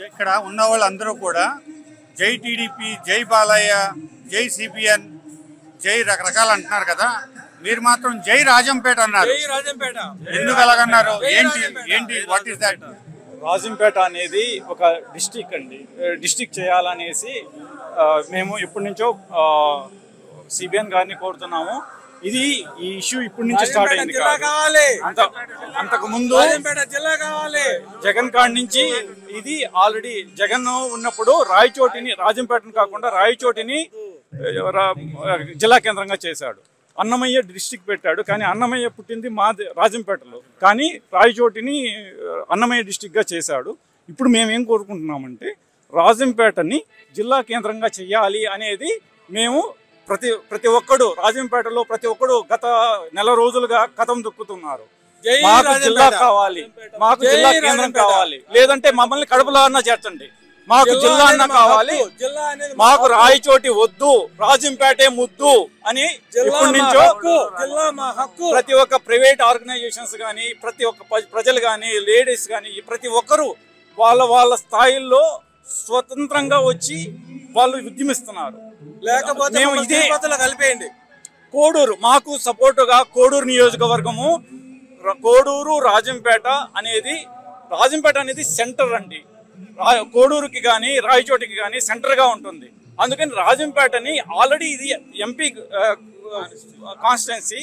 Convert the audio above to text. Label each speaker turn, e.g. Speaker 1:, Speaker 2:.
Speaker 1: ఇక్కడ ఉన్న వాళ్ళందరూ కూడా జై టీడీపీ, జై బాలయ్య, జై సిపిఎన్, జై రకరకాలు అంటున్నారు కదా, మీరు మాత్రం జై రాజంపేట అన్నారు. ఎందుకు అలాగన్నారు? ఏంటి వాట్ ఈస్ దట్?
Speaker 2: రాజంపేట అనేది ఒక డిస్టిక్ అండి. డిస్టిక్ చేయాలనేసి మేము ఇప్పటి నుంచో సిబిఎన్ గారిని కోరుతున్నాము. ఈ ఇష్యూ ఇప్పటి నుంచి స్టార్ట్ అయింది. అంతకు ముందు జగన్ కాడి నుంచి ఇది ఆల్రెడీ జగన్ ఉన్నప్పుడు రాయచోటిని, రాజంపేటను కాకుండా రాయచోటిని జిల్లా కేంద్రంగా చేశాడు. అన్నమయ్య డిస్టిక్ పెట్టాడు, కానీ అన్నమయ్య పుట్టింది మా రాజంపేటలో, కానీ రాయచోటిని అన్నమయ్య డిస్టిక్గా చేశాడు. ఇప్పుడు మేమేం కోరుకుంటున్నామంటే రాజంపేటని జిల్లా కేంద్రంగా చెయ్యాలి అనేది మేము ప్రతి ఒక్కడు రాజంపేటలో ప్రతి ఒక్కడు గత నెల రోజులుగా కథం దొక్కుతున్నారు. మాకు జిల్లా కావాలి, మాకు జిల్లా కేంద్రం కావాలి, లేదంటే మమ్మల్ని కడపలో అన్నా చేర్చండి, మాకు జిల్లా అన్న కావాలి, మాకు రాయచోటి వద్దు, రాజంపేటే ముద్దు అని ఇప్పటి నుంచో ప్రతి ఒక్క ప్రైవేట్ ఆర్గనైజేషన్స్ కానీ, ప్రతి ఒక్క ప్రజలు కానీ, లేడీస్ కానీ, ప్రతి ఒక్కరు వాళ్ళ స్థాయిల్లో స్వతంత్రంగా వచ్చి వాళ్ళు ఉద్యమిస్తున్నారు. లేకపోతే కలిపేయండి. కోడూరు మాకు సపోర్టుగా కోడూరు నియోజకవర్గము, కోడూరు రాజంపేట అనేది సెంటర్ అండి. కోడూరుకి కానీ రాయచోటికి కానీ సెంటర్గా ఉంటుంది. అందుకని రాజంపేటని ఆల్రెడీ ఇది ఎంపీ కాన్స్టిట్యున్సీ,